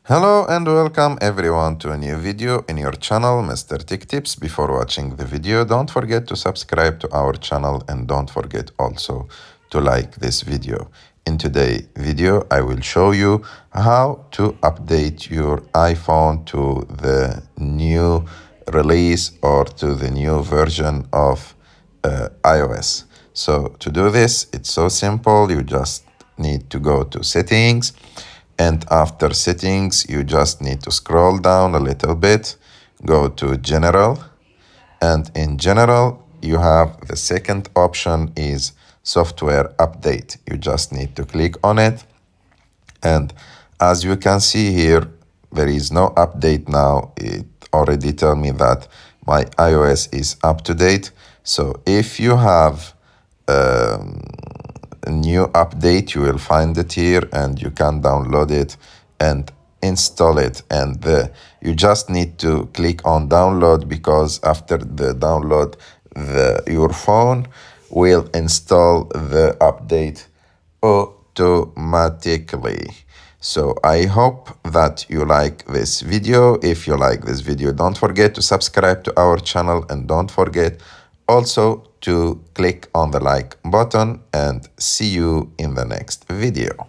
Hello and welcome everyone to a new video in your channel, Mr. Tech Tips. Before watching the video, don't forget to subscribe to our channel and don't forget also to like this video. In today's video, I will show you how to update your iPhone to the new release or to the new version of iOS. So to do this, it's so simple. You just need to go to settings, and after settings you just need to scroll down a little bit, go to general, and in general you have the second option is software update. You just need to click on it, and as you can see here, there is no update now. It already tell me that my iOS is up to date. So if you have a new update, you will find it here and you can download it and install it, and you just need to click on download, because after the download your phone will install the update automatically. So I hope that you like this video. If you like this video, don't forget to subscribe to our channel and don't forget also to click on the like button, and see you in the next video.